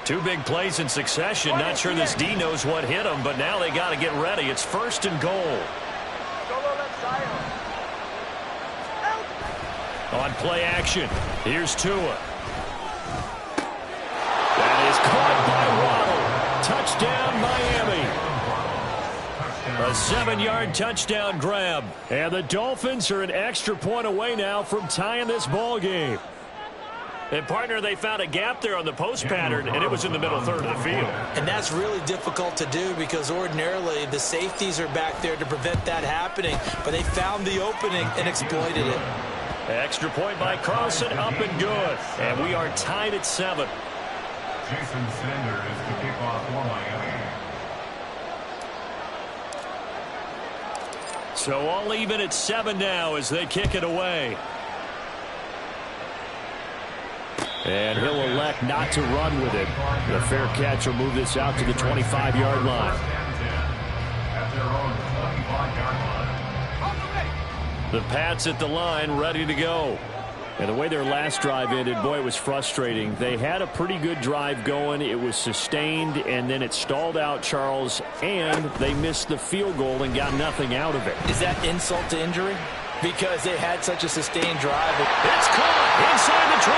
Two big plays in succession. Not sure this D knows what hit him, but now they got to get ready. It's 1st and goal. On play action, here's Tua. That is caught by Waddle. Touchdown, Miami. A 7-yard touchdown grab. And the Dolphins are an extra point away now from tying this ball game. And, partner, they found a gap there on the post pattern, and it was in the middle third of the field. And that's really difficult to do because ordinarily the safeties are back there to prevent that happening. But they found the opening and exploited it. Extra point by Carlson, up and good. And we are tied at 7. Jason Sanders is the kickoff for Miami. So all even at 7 now as they kick it away. And he'll elect not to run with it. The fair catch will move this out to the 25-yard line. At their own 25-yard line. The Pats at the line, ready to go. And the way their last drive ended, boy, it was frustrating. They had a pretty good drive going. It was sustained, and then it stalled out, Charles, and they missed the field goal and got nothing out of it. Is that insult to injury? Because they had such a sustained drive. It's caught inside the 25.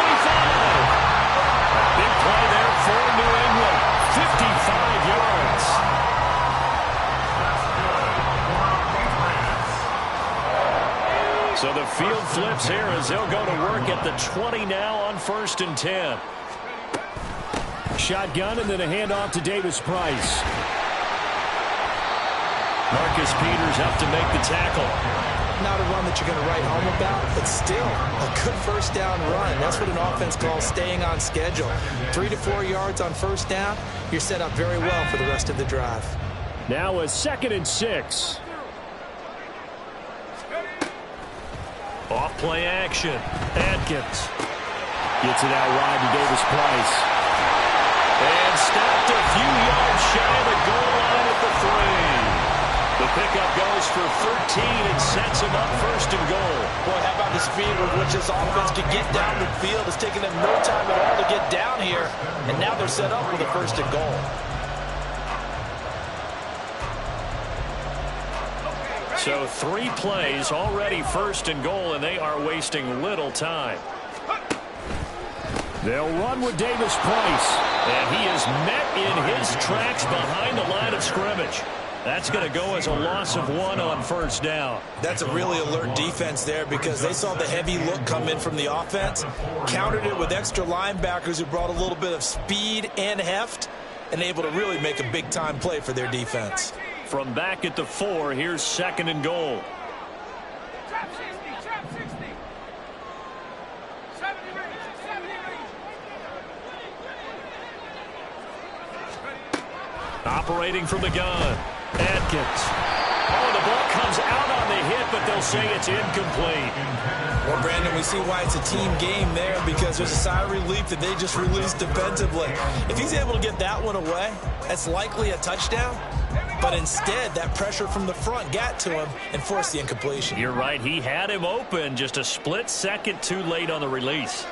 Big play there for New England. 55 yards. So the field flips here as they'll go to work at the 20 now on 1st and 10. Shotgun and then a handoff to Davis Price. Marcus Peters up to make the tackle. Not a run that you're going to write home about, but still a good first down run. That's what an offense calls staying on schedule. 3 to 4 yards on first down, you're set up very well for the rest of the drive. Now a 2nd and 6. Off play action. Adkins gets it out wide to Davis Price. And stopped a few yards shy of the goal line at the 3. The pickup goes for 13 and sets him up 1st and goal. Boy, how about the speed with which this offense can get down the field? It's taken them no time at all to get down here. And now they're set up with a 1st and goal. So 3 plays, already 1st and goal, and they are wasting little time. They'll run with Davis Price, and he is met in his tracks behind the line of scrimmage. That's going to go as a loss of 1 on 1st down. That's a really alert defense there because they saw the heavy look come in from the offense, countered it with extra linebackers who brought a little bit of speed and heft, and able to really make a big-time play for their defense. From back at the 4, here's 2nd and goal. Operating from the gun, Adkins. Oh, the ball comes out on the hit, but they'll say it's incomplete. Well, Brandon, we see why it's a team game there because there's a sigh of relief that they just released defensively. If he's able to get that one away, that's likely a touchdown. But instead, that pressure from the front got to him and forced the incompletion. You're right. He had him open, just a split second too late on the release.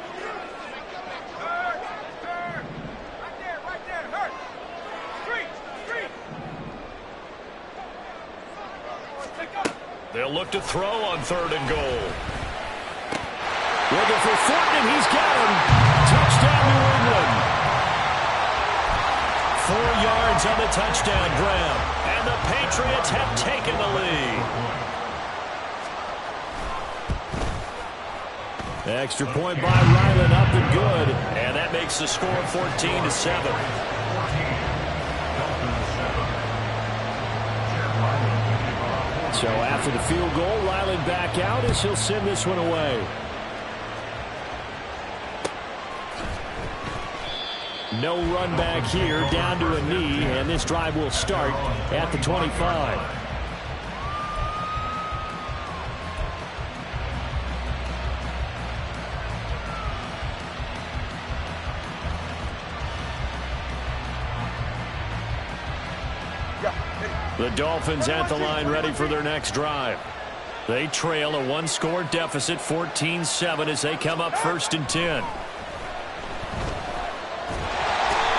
They'll look to throw on 3rd and goal. Looking for Thornton, and he's got him. Touchdown, New England. 4 yards on the touchdown grab. And the Patriots have taken the lead. Extra point by Ryland, up and good. And that makes the score 14-7. So after the field goal, Ryland back out as he'll send this one away. No run back here, down to a knee, and this drive will start at the 25. The Dolphins at the line ready for their next drive. They trail a 1-score deficit, 14-7 as they come up 1st and 10.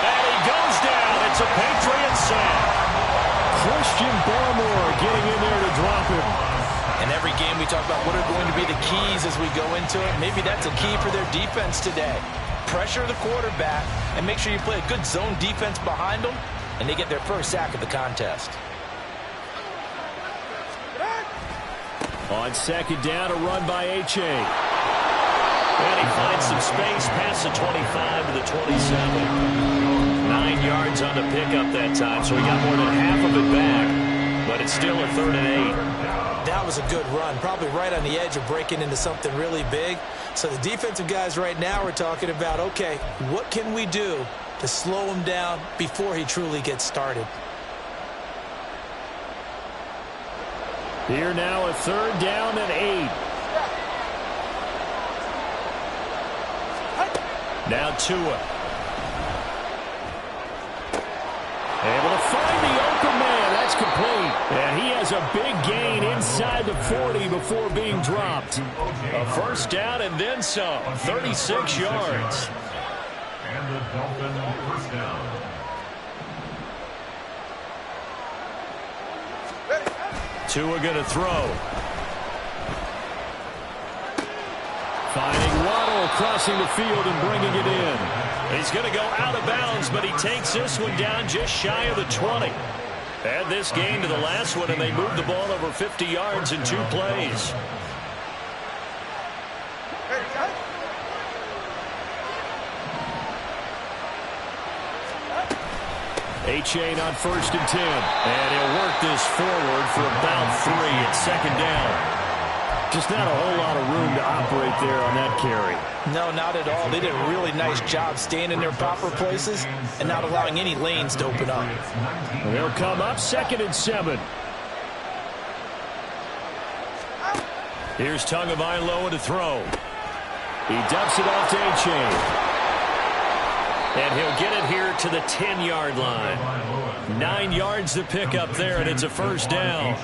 And he Christian Barmore getting in there to drop him. And every game we talk about what are going to be the keys as we go into it. Maybe that's a key for their defense today. Pressure the quarterback and make sure you play a good zone defense behind them, and they get their first sack of the contest. On second down, a run by H.A. And he finds some space past the 25 to the 27. 9 yards on the pickup that time, so he got more than half of it back. But it's still a 3rd and 8. That was a good run, probably right on the edge of breaking into something really big. So the defensive guys right now are talking about, okay, what can we do to slow him down before he truly gets started? Here now a 3rd down and 8. Now Tua. Able to find the open man. That's complete. And he has a big gain inside the 40 before being dropped. A 1st down and then some. 36 yards. And the Dolphins 1st down. Tua going to throw. Finding Waddle crossing the field and bringing it in. He's going to go out of bounds, but he takes this one down just shy of the 20. Add this gain to the last one, and they move the ball over 50 yards in 2 plays. Achane on 1st and 10. And he'll work this forward for about 3 at 2nd down. Just not a whole lot of room to operate there on that carry. No, not at all. They did a really nice job staying in their proper places and not allowing any lanes to open up. And they'll come up 2nd and 7. Here's Tagovailoa to throw. He dumps it off to Achane. And he'll get it here to the 10-yard line. 9 yards to pick up there, and it's a 1st down.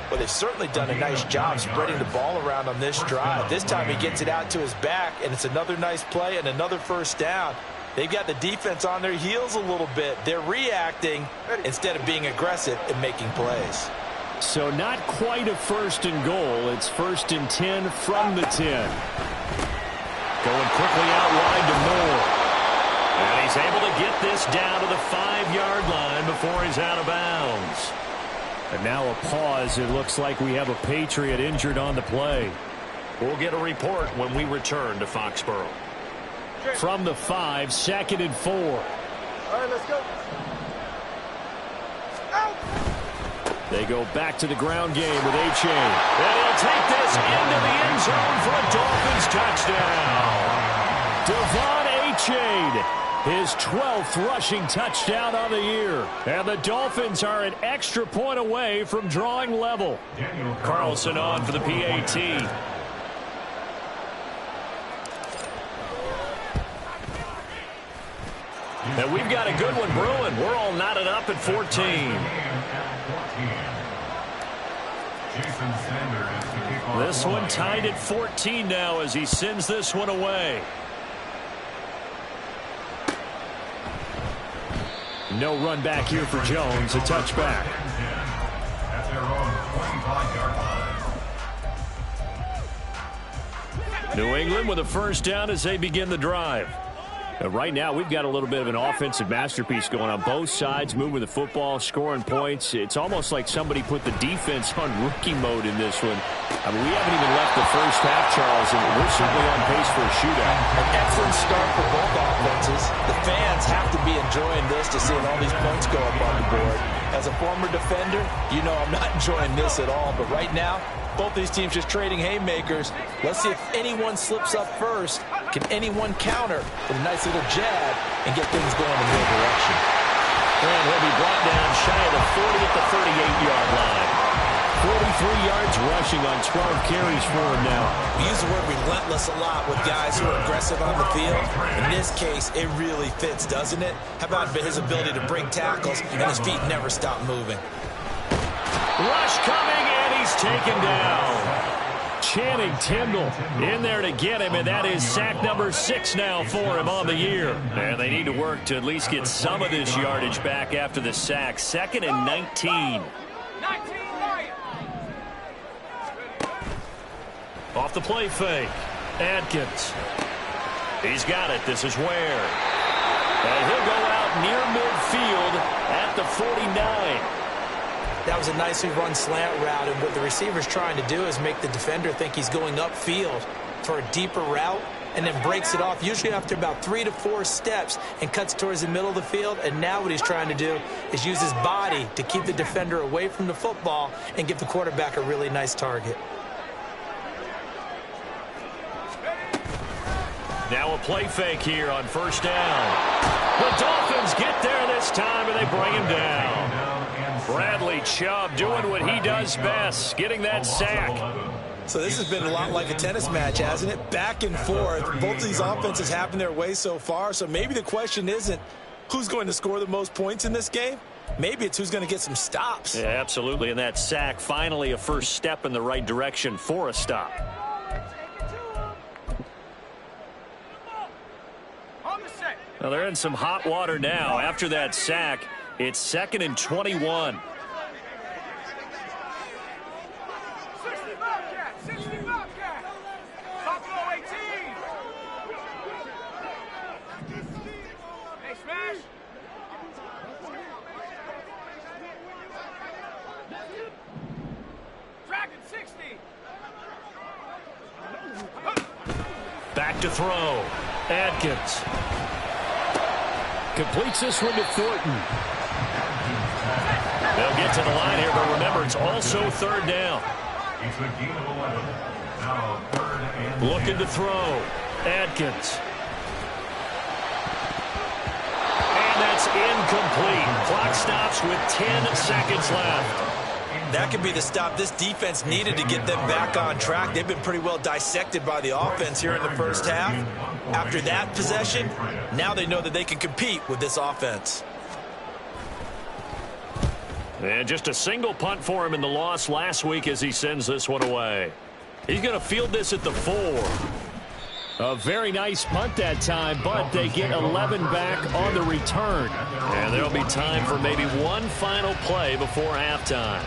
Well, they've certainly done a nice job spreading the ball around on this drive. This time he gets it out to his back, and it's another nice play and another 1st down. They've got the defense on their heels a little bit. They're reacting instead of being aggressive and making plays. So not quite a 1st and goal. It's 1st and 10 from the 10. Going quickly out wide to Moore. And he's able to get this down to the 5-yard line before he's out of bounds. And now a pause. It looks like we have a Patriot injured on the play. We'll get a report when we return to Foxborough. From the 5, 2nd and 4. All right, let's go. Out. They go back to the ground game with Achane. And he'll take this into the end zone for a Dolphins touchdown. Devon Achane. His 12th rushing touchdown on the year. And the Dolphins are an extra point away from drawing level. Carlson on for the PAT. And we've got a good one brewing. We're all knotted up at 14. This one tied at 14 now as he sends this one away. No run back here for Jones. A touchback. At their own 25-yard line. New England with a 1st down as they begin the drive. Right now, we've got a little bit of an offensive masterpiece going on both sides, moving the football, scoring points. It's almost like somebody put the defense on rookie mode in this one. I mean, we haven't even left the 1st half, Charles, and we're certainly on pace for a shootout. An excellent start for both offenses. The fans have to be enjoying this to see all these points go up on the board. As a former defender, you know I'm not enjoying this at all, but right now, both these teams just trading haymakers. Let's see if anyone slips up first. Can anyone counter with a nice little jab and get things going in their direction? And he'll be brought down shy of the 40 at the 38-yard line. 43 yards rushing on 12 carries for him now. We use the word relentless a lot with guys who are aggressive on the field. In this case, it really fits, doesn't it? How about his ability to break tackles and his feet never stop moving? Rush coming, and he's taken down. Channing Tindall in there to get him, and that is sack number 6 now for him on the year. And they need to work to at least get some of this yardage back after the sack. 2nd and 19. Off the play fake. Adkins. He's got it. This is Ware. And he'll go out near midfield at the 49. That was a nicely run slant route, and what the receiver's trying to do is make the defender think he's going upfield for a deeper route and then breaks it off, usually after about 3 to 4 steps, and cuts towards the middle of the field. And now what he's trying to do is use his body to keep the defender away from the football and give the quarterback a really nice target. Now a play fake here on 1st down. The Dolphins get there this time, and they bring him down. Bradley Chubb doing what he does best, getting that sack. So this has been a lot like a tennis match, hasn't it? Back and forth. Both of these offenses happen their way so far, so maybe the question isn't who's going to score the most points in this game. Maybe it's who's going to get some stops. Yeah, absolutely, and that sack finally a first step in the right direction for a stop. Well, they're in some hot water now. After that sack, it's 2nd and 21. Back to throw. Adkins. Completes this one to Thornton. They'll get to the line here, but remember, it's also 3rd down. Looking to throw. Adkins. And that's incomplete. Clock stops with 10 seconds left. That could be the stop this defense needed to get them back on track. They've been pretty well dissected by the offense here in the first half. After that possession, now they know that they can compete with this offense. And just a single punt for him in the loss last week as he sends this one away. He's going to field this at the 4. A very nice punt that time, but they get 11 back on the return. And there'll be time for maybe one final play before halftime.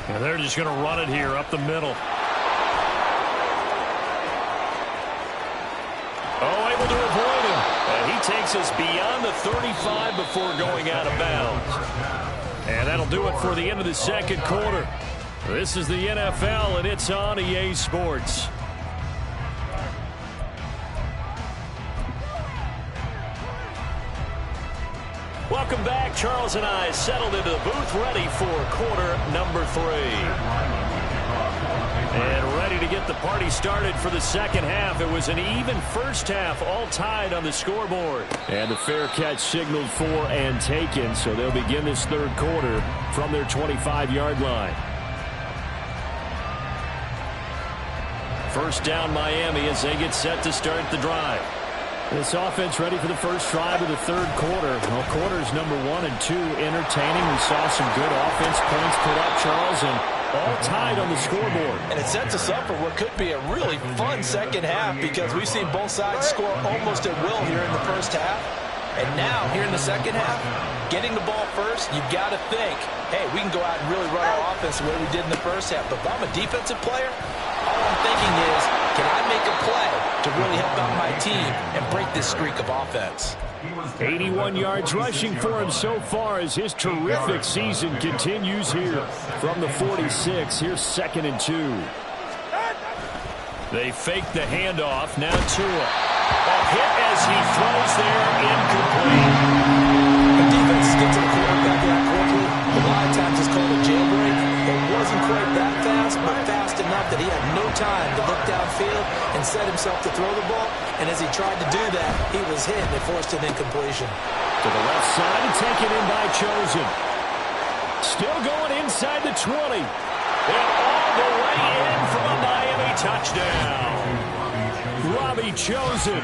And they're just going to run it here up the middle. Oh, able to avoid him. And he takes us beyond the 35 before going out of bounds. And that'll do it for the end of the second quarter. This is the NFL, and it's on EA Sports. Welcome back. Charles and I settled into the booth, ready for quarter number 3. And ready to get the party started for the second half. It was an even first half, all tied on the scoreboard. And the fair catch signaled for and taken, so they'll begin this third quarter from their 25-yard line. First down Miami as they get set to start the drive. This offense ready for the first drive of the third quarter. Well, quarters number 1 and 2 entertaining. We saw some good offense points put up, Charles, and all tied on the scoreboard. And it sets us up for what could be a really fun second half because we've seen both sides score almost at will here in the first half. And now, here in the second half, getting the ball first, you've got to think, hey, we can go out and really run our offense the way we did in the first half. But if I'm a defensive player, all I'm thinking is, can I make a play to really help out my team and break this streak of offense? 81 yards rushing for him so far as his terrific season continues here from the 46. Here's 2nd and 2. They fake the handoff. Now Tua. A hit as he throws there, incomplete. The defense gets to the quarterback that quickly. A lot of times it's called a jailbreak. It wasn't quite that fast, but fast enough that he had no time to look downfield and set himself to throw the ball. And as he tried to do that, he was hit and it forced an incompletion. To the left side and taken in by Chosen. Still going inside the 20. And all the way in for a Miami touchdown. Robbie Chosen,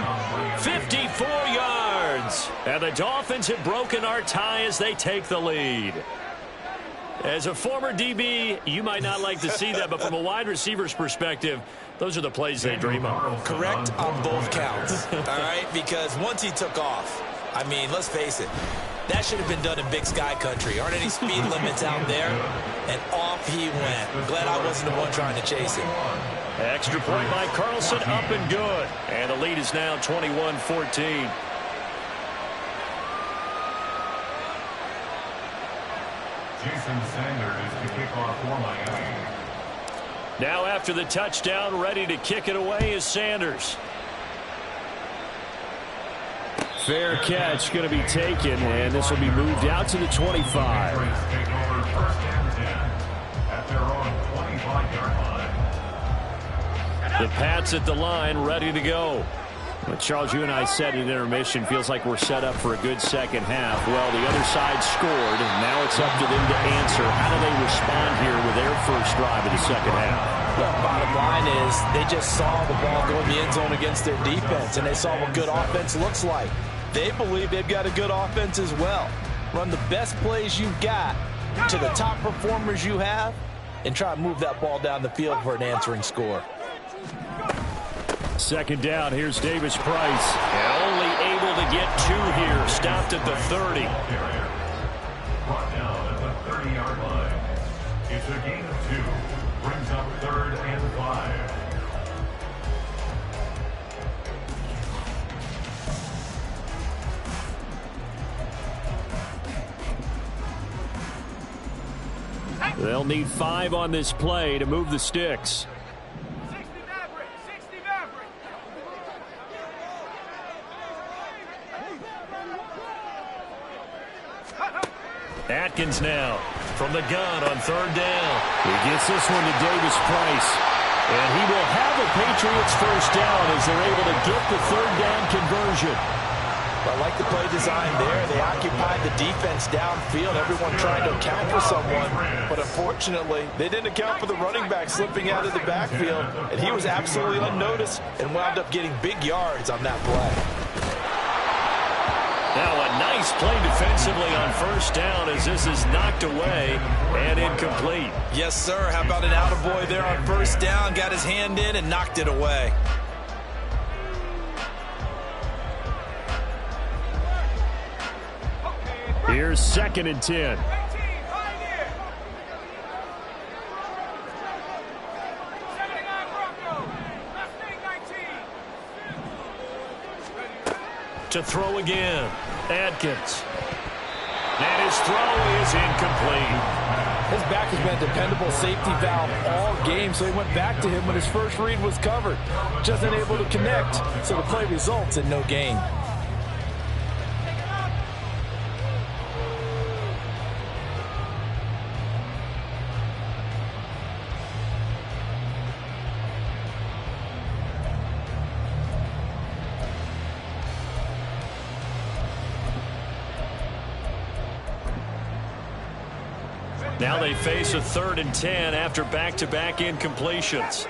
54 yards. And the Dolphins have broken our tie as they take the lead. As a former DB, you might not like to see that, but from a wide receiver's perspective, those are the plays they dream of. Correct on both counts, all right? Because once he took off, I mean, let's face it, that should have been done in Big Sky country. Aren't any speed limits out there? And off he went. I'm glad I wasn't the one trying to chase him. Extra point by Carlson, up and good. And the lead is now 21-14. Jason Sanders is to kick off for Miami. Now after the touchdown, ready to kick it away is Sanders. Fair catch going to be taken, and this will be moved out to the 25. Take over first and 10 at their own 25-yard line. The Pats at the line, ready to go. Well, Charles, you and I said at intermission, feels like we're set up for a good second half. Well, the other side scored, and now it's up to them to answer. How do they respond here with their first drive of the second half? Well, bottom line is they just saw the ball go in the end zone against their defense, and they saw what good offense looks like. They believe they've got a good offense as well. Run the best plays you've got to the top performers you have, and try to move that ball down the field for an answering score. Second down, here's Davis Price. And only able to get two here. Stopped at the 30. Brought down at the 30-yard line. It's a gain of 2. Brings up 3rd and 5. They'll need 5 on this play to move the sticks. Atkins now from the gun on 3rd down. He gets this one to Davis Price. And he will have a Patriots first down as they're able to get the 3rd down conversion. I like the play design there. They occupied the defense downfield. Everyone trying to account for someone. But unfortunately, they didn't account for the running back slipping out of the backfield. And he was absolutely unnoticed and wound up getting big yards on that play. Now a nice play defensively on first down as this is knocked away and incomplete. Yes, sir. How about an attaboy there on first down? Got his hand in and knocked it away. Here's 2nd and 10. To throw again, Atkins. And his throw is incomplete. His back has been a dependable safety valve all game, so he went back to him when his first read was covered. Just unable to connect, so the play results in no gain. Now they face a 3rd and 10 after back-to-back incompletions.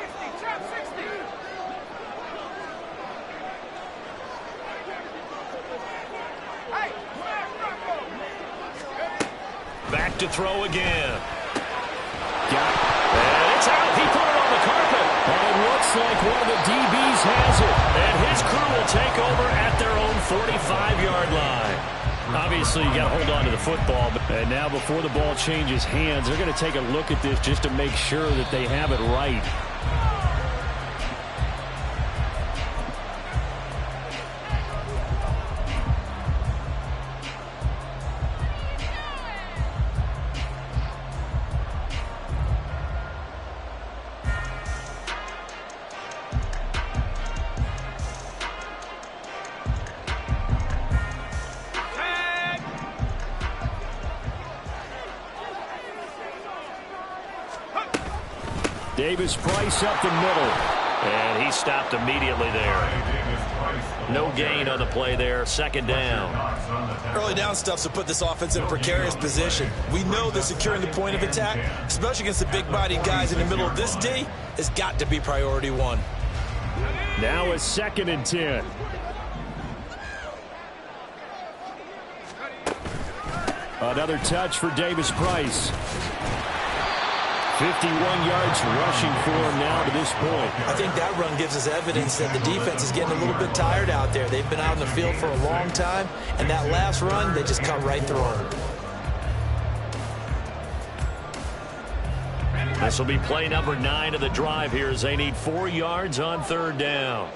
Back to throw again. And it's out. He put it on the carpet. And it looks like one of the DBs has it. And his crew will take over at their own 45-yard line. Obviously, you got to hold on to the football. And now before the ball changes hands, they're going to take a look at this just to make sure that they have it right. Davis Price up the middle. And he stopped immediately there. No gain on the play there. 2nd down. Early down stuff to put this offense in a precarious position. We know that securing the point of attack, especially against the big-bodied guys in the middle of this D, has got to be priority 1. Now a 2nd and 10. Another touch for Davis Price. 51 yards rushing for him now to this point. I think that run gives us evidence that the defense is getting a little bit tired out there. They've been out in the field for a long time, and that last run, they just cut right through them. This will be play number 9 of the drive here as they need 4 yards on 3rd down.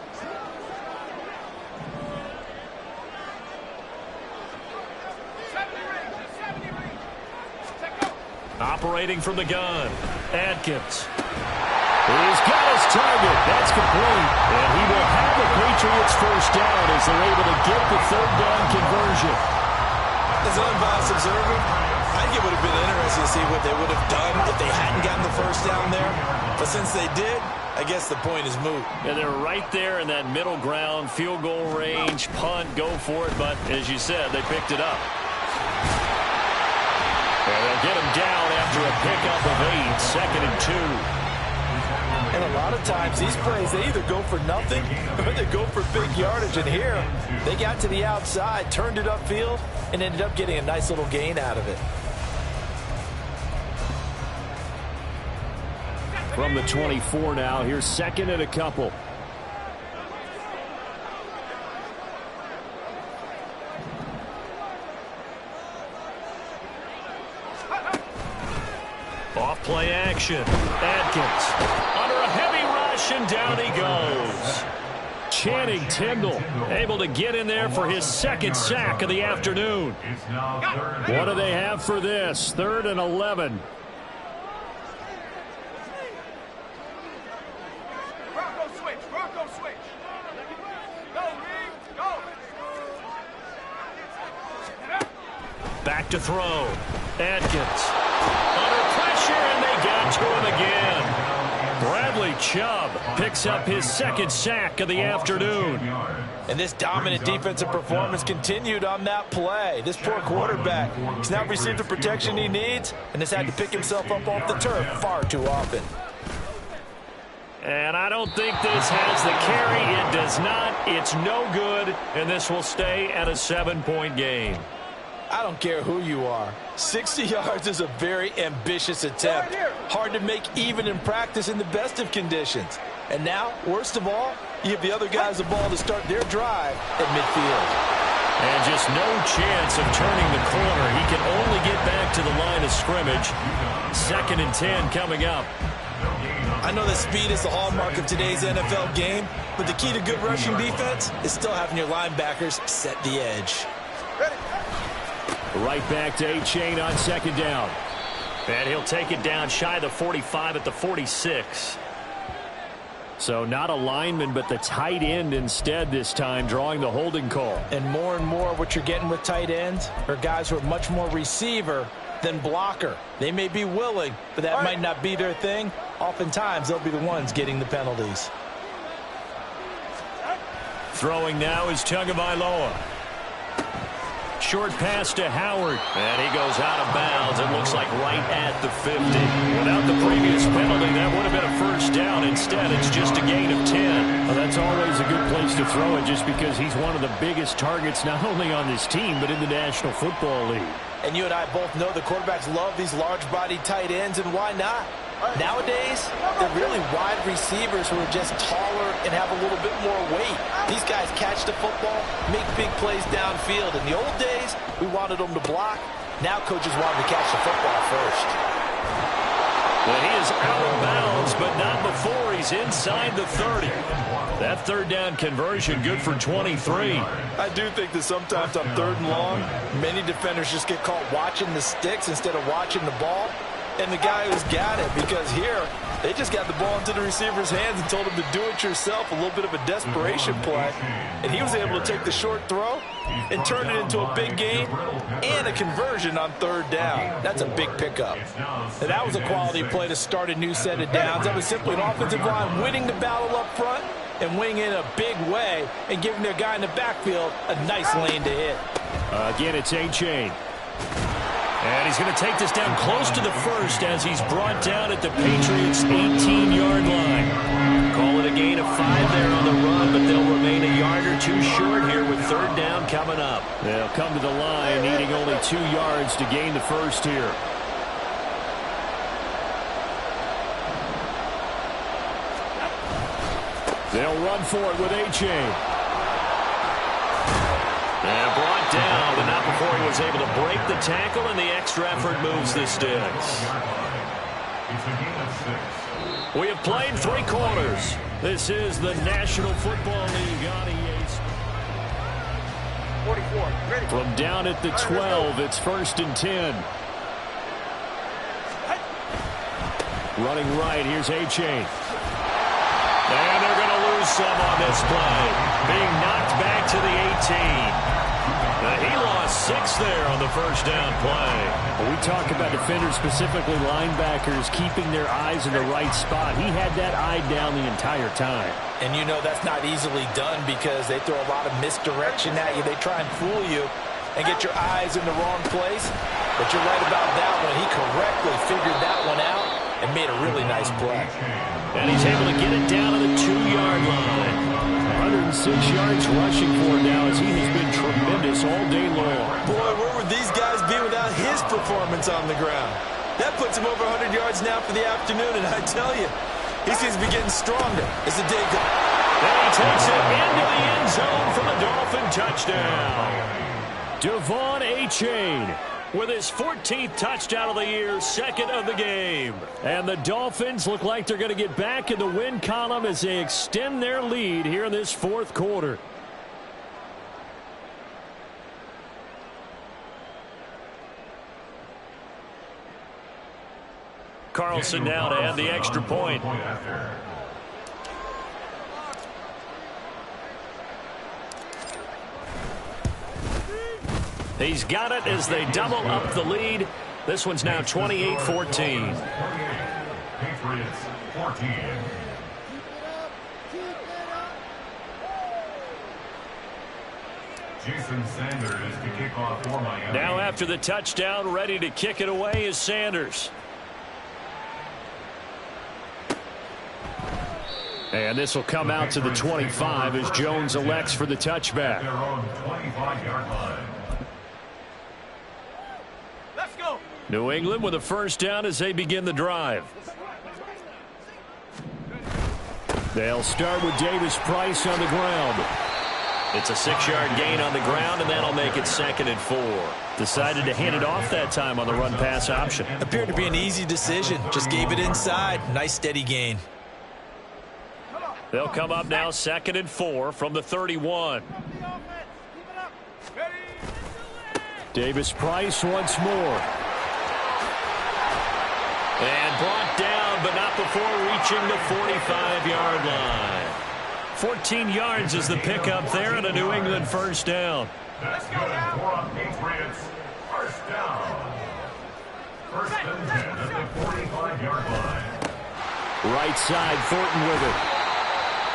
Operating from the gun, Atkins. He's got his target. That's complete. And he will have the Patriots first down as they're able to get the 3rd down conversion. As an unbiased observer, I think it would have been interesting to see what they would have done if they hadn't gotten the first down there. But since they did, I guess the point is moot. And they're right there in that middle ground, field goal range, punt, go for it. But as you said, they picked it up. And they'll get him down after a pickup of 8, 2nd and 2. And a lot of times these plays, they either go for nothing or they go for big yardage. And here, they got to the outside, turned it upfield, and ended up getting a nice little gain out of it. From the 24 now, here's 2nd and a couple. Off play action. Atkins under a heavy rush, and down he goes. Channing Tindall able to get in there for his 2nd sack of the afternoon. What do they have for this? 3rd and 11. Back to throw. Atkins under pressure, and they got to him again. Bradley Chubb picks up his 2nd sack of the afternoon. And this dominant defensive performance continued on that play. This poor quarterback has now received the protection he needs and has had to pick himself up off the turf far too often. And I don't think this has the carry. It does not. It's no good, and this will stay at a 7-point game. I don't care who you are. 60 yards is a very ambitious attempt. Hard to make even in practice in the best of conditions. And now, worst of all, you give the other guys the ball to start their drive at midfield. And just no chance of turning the corner. He can only get back to the line of scrimmage. 2nd and 10 coming up. I know that speed is the hallmark of today's NFL game, but the key to good rushing defense is still having your linebackers set the edge. Right back to Achane on 2nd down. And he'll take it down shy of the 45 at the 46. So not a lineman, but the tight end instead this time, drawing the holding call. And more what you're getting with tight ends are guys who are much more receiver than blocker. They may be willing, but that might not be their thing. Oftentimes, they'll be the ones getting the penalties. Throwing now is Tagovailoa. Short pass to Howard, and he goes out of bounds. It looks like right at the 50. Without the previous penalty, that would have been a first down. Instead, it's just a gain of 10. Well, that's always a good place to throw it, just because he's one of the biggest targets not only on this team, but in the National Football League. And you and I both know the quarterbacks love these large-bodied tight ends, and why not? Nowadays, they're really wide receivers who are just taller and have a little bit more weight. These guys catch the football, make big plays downfield. In the old days, we wanted them to block. Now coaches want them to catch the football first. Well, he is out of bounds, but not before he's inside the 30. That 3rd down conversion good for 23. I do think that sometimes on 3rd and long, many defenders just get caught watching the sticks instead of watching the ball. And the guy who's got it, because here, they just got the ball into the receiver's hands and told him to do it yourself, a little bit of a desperation play. And he was able to take the short throw and turn it into a big gain and a conversion on 3rd down. That's a big pickup. And that was a quality play to start a new set of downs. That was simply an offensive line winning the battle up front and winning in a big way and giving their guy in the backfield a nice lane to hit. Again, it's Achane. And he's going to take this down close to the first as he's brought down at the Patriots' 18-yard line. Call it a gain of 5 there on the run, but they'll remain a yard or two short here with third down coming up. They'll come to the line needing only 2 yards to gain the first here. They'll run for it with A-Chain. And brought down, but not before he was able to break the tackle, and the extra effort moves the sticks. We have played 3 quarters. This is the National Football League on EA. 44. Ready. From down at the 12, it's 1st and 10. Running right, here's A-Chain. And they're going to lose some on this play. Being knocked back to the 18. He lost 6 there on the first down play. Well, we talk about defenders, specifically linebackers, keeping their eyes in the right spot. He had that eye down the entire time. And you know that's not easily done because they throw a lot of misdirection at you. They try and fool you and get your eyes in the wrong place. But you're right about that one. He correctly figured that one out and made a really nice play. And he's able to get it down to the 2-yard line. 106 yards rushing for him now as he has been tremendous all day long. Boy, where would these guys be without his performance on the ground? That puts him over 100 yards now for the afternoon, and I tell you, he seems to be getting stronger as the day goes. And he takes it into the end zone for the Dolphin touchdown. Devon A-Chain with his 14th touchdown of the year, 2nd of the game. And the Dolphins look like they're going to get back in the win column as they extend their lead here in this 4th quarter. Carlson now to add the extra point. He's got it as they double up the lead. This one's now 28-14. Patriots 14. Jason Sanders to kick off for Miami. Now after the touchdown, ready to kick it away is Sanders. And this will come out to the 25 as Jones elects for the touchback. Their own 25-yard line. New England with a first down as they begin the drive. They'll start with Davis Price on the ground. It's a 6-yard gain on the ground, and that'll make it 2nd and 4. Decided to hand it off that time on the run-pass option. Appeared to be an easy decision. Just gave it inside. Nice steady gain. They'll come up now 2nd and 4 from the 31. Davis Price once more. And brought down, but not before reaching the 45-yard line. 14 yards is the pickup there and a New England first down. That's good for Patriots. First down. 1st and 10 at the 45-yard line. Right side, Thornton with it.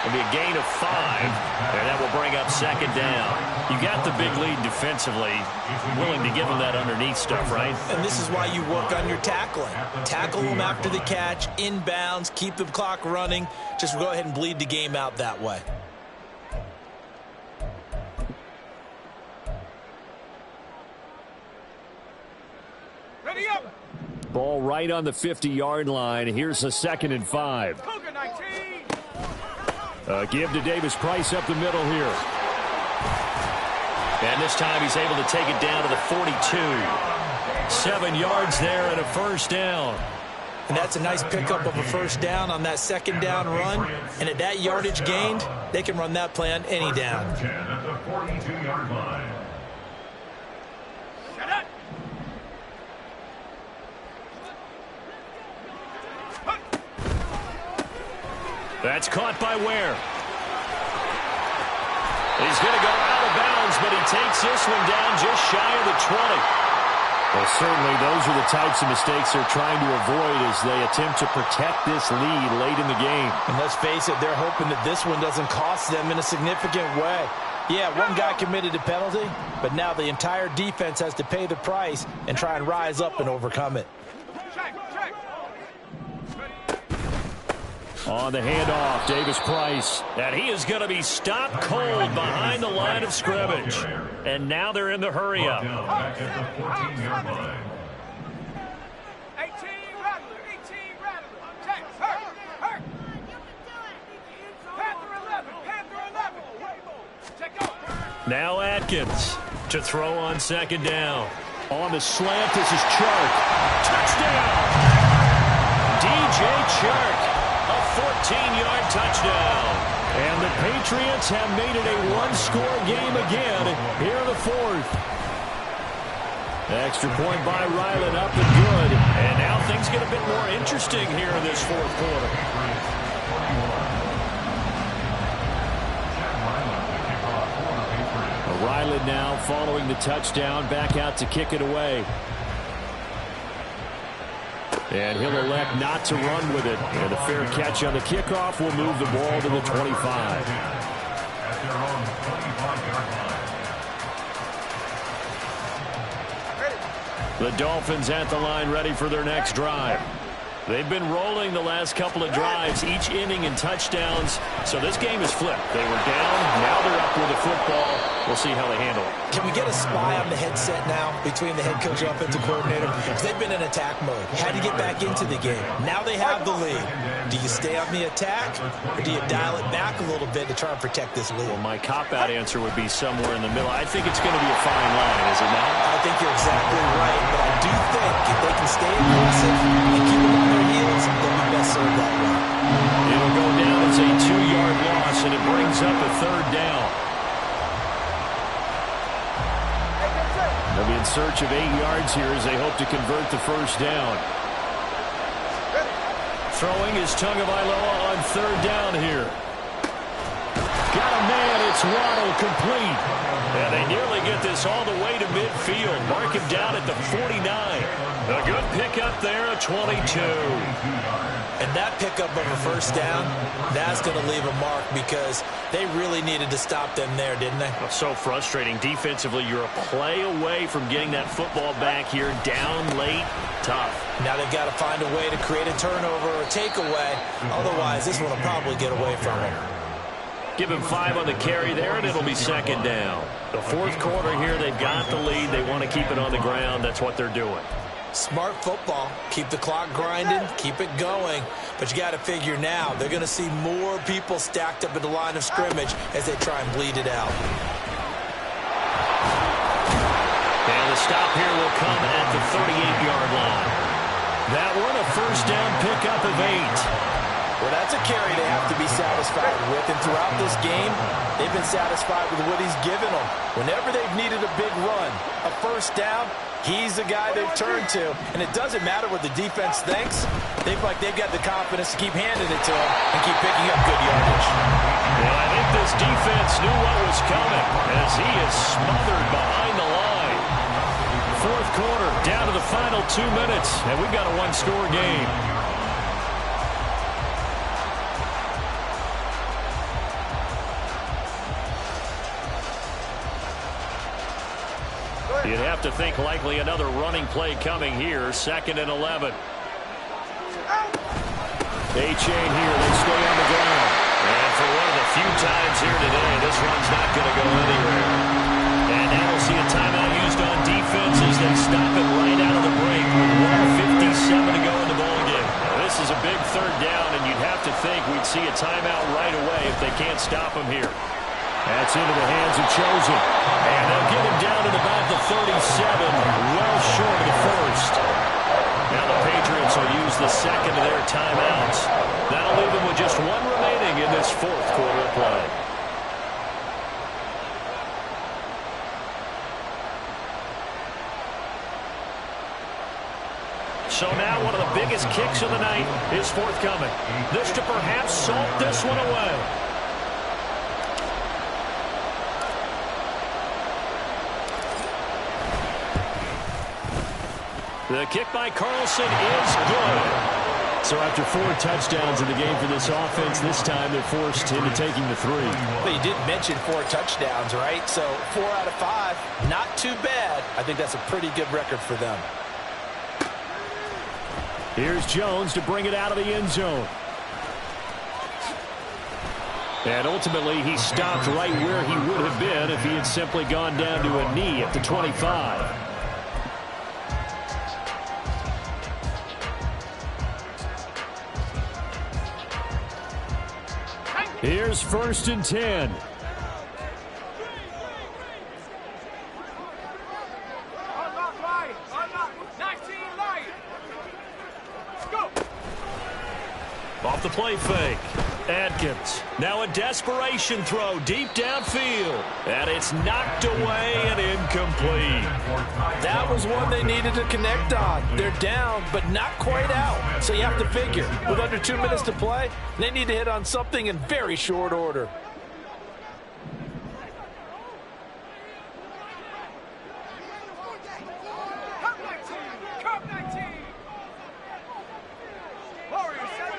It'll be a gain of 5, and that will bring up 2nd down. You got the big lead defensively, willing to give them that underneath stuff, right? And this is why you work on your tackling. Tackle them after the catch, inbounds, keep the clock running. Just go ahead and bleed the game out that way. Ready up. Ball right on the 50-yard line. Here's a 2nd and 5. Give to Davis Price up the middle here. And this time he's able to take it down to the 42. 7 yards there and a first down. And that's a nice pickup of a first down on that 2nd down run. And at that yardage gained, they can run that play on any down. 10 at the 42-yard line. That's caught by Ware. He's going to go out of bounds, but he takes this one down just shy of the 20. Well, certainly those are the types of mistakes they're trying to avoid as they attempt to protect this lead late in the game. And let's face it, they're hoping that this one doesn't cost them in a significant way. Yeah, one guy committed a penalty, but now the entire defense has to pay the price and try and rise up and overcome it. On the handoff, Davis-Price. And he is going to be stopped cold behind the line of scrimmage. And now they're in the hurry-up. Back at the 14-yard line. 18 Rattler, 18 Rattler. Check, hurt. Panther 11, Panther 11. Check out. Now Atkins to throw on second down. On the slant, this is Chark. Touchdown! DJ Chark. A 14-yard touchdown. And the Patriots have made it a one-score game again here in the fourth. Extra point by Ryland up and good. And now things get a bit more interesting here in this fourth quarter. Ryland now following the touchdown, back out to kick it away. And he'll elect not to run with it. And a fair catch on the kickoff will move the ball to the 25. The Dolphins at the line ready for their next drive. They've been rolling the last couple of drives, each inning in touchdowns. So this game is flipped. They were down, now they're up with the football. We'll see how they handle it. Can we get a spy on the headset now between the head coach and offensive coordinator? Because they've been in attack mode. Had to get back into the game. Now they have the lead. Do you stay on the attack, or do you dial it back a little bit to try and protect this lead? Well, my cop-out answer would be somewhere in the middle. I think it's going to be a fine line, is it not? I think you're exactly right, but I do think if they can stay aggressive and keep them on their heels, they'll be best served that way. It'll go down as a 2-yard loss, and it brings up a third down. They'll be in search of 8 yards here as they hope to convert the first down. Throwing is Tagovailoa on third down here. Got a man, it's Waddle, complete. And they nearly get this all the way to midfield. Mark him down at the 49. A good pickup there, a 22. And that pickup of a first down, that's going to leave a mark because they really needed to stop them there, didn't they? So frustrating. Defensively, you're a play away from getting that football back here. Down late, tough. Now they've got to find a way to create a turnover or a takeaway. Otherwise, this one will probably get away from them. Give him 5 on the carry there, and it'll be second down. The fourth quarter here, they've got the lead. They want to keep it on the ground. That's what they're doing. Smart football. Keep the clock grinding. Keep it going. But you got to figure now, they're going to see more people stacked up at the line of scrimmage as they try and bleed it out. And the stop here will come at the 38-yard line. That one, a first down pickup of 8. Well, that's a carry they have to be satisfied with. And throughout this game, they've been satisfied with what he's given them. Whenever they've needed a big run, a first down, he's the guy they've turned to. And it doesn't matter what the defense thinks. They feel like they've got the confidence to keep handing it to him and keep picking up good yardage. Well, I think this defense knew what was coming as he is smothered behind the line. Fourth quarter, down to the final 2 minutes, and we've got a one-score game. You'd have to think likely another running play coming here. 2nd and 11. A-chain here. They stay on the ground. And for one of the few times here today, this run's not going to go anywhere. And now we'll see a timeout used on defense as they stop it right out of the break with 1:57 to go in the ballgame. This is a big third down, and you'd have to think we'd see a timeout right away if they can't stop him here. That's into the hands of Chosen. And they'll get him down at about the 37, well short of the first. Now the Patriots will use the second of their timeouts. That'll leave them with just one remaining in this fourth quarter play. So now one of the biggest kicks of the night is forthcoming. This to perhaps salt this one away. The kick by Carlson is good. So after 4 touchdowns in the game for this offense, this time they're forced into taking the 3. Well, you did mention 4 touchdowns, right? So 4 out of 5, not too bad. I think that's a pretty good record for them. Here's Jones to bring it out of the end zone. And ultimately, he stopped right where he would have been if he had simply gone down to a knee at the 25. Here's 1st and 10. Unlock right. Unlock. 19 right. Let's go. Off the play fake. Atkins. Now a desperation throw deep downfield. And it's knocked away and incomplete. That was one they needed to connect on. They're down, but not quite out. So you have to figure, with under 2 minutes to play, they need to hit on something in very short order. Cup 19. Cup 19. Warriors 17.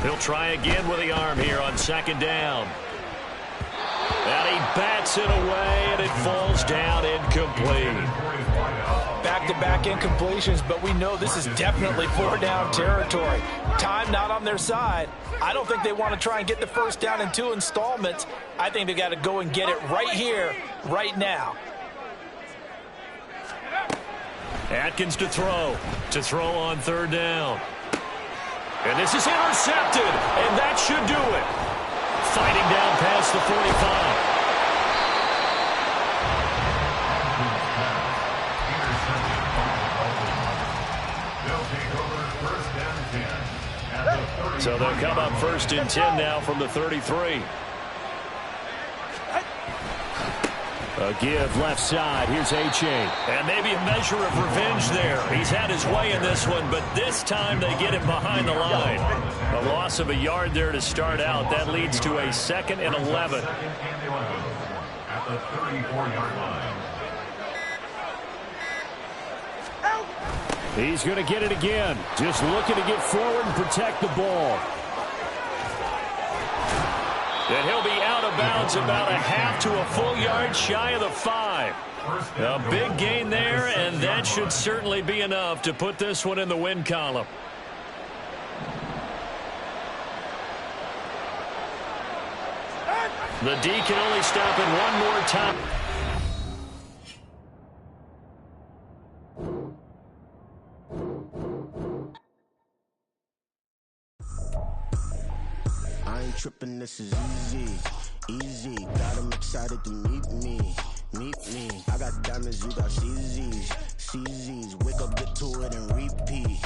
He'll try again with the arm here on 2nd down. And he bats it away, and it falls down incomplete. Back-to-back incompletions, but we know this is definitely 4-down territory. Time not on their side. I don't think they want to try and get the 1st down in 2 installments. I think they got to go and get it right here, right now. Atkins to throw on 3rd down. And this is intercepted, and that should do it. Fighting down past the 45. So they'll come up 1st and 10 now from the 33. A give left side. Here's H.A. And maybe a measure of revenge there. He's had his way in this one, but this time they get him behind the line. A loss of a yard there to start out. That leads to a 2nd and 11. At the 34-yard line. He's going to get it again. Just looking to get forward and protect the ball. And he'll be out of bounds about a half to a full yard shy of the 5. A big gain there, and that should certainly be enough to put this one in the win column. The D can only stop it one more time. I ain't tripping, this is easy, easy. Got 'em excited to meet me. I got diamonds, you got CZs. Wake up, get to it, and repeat.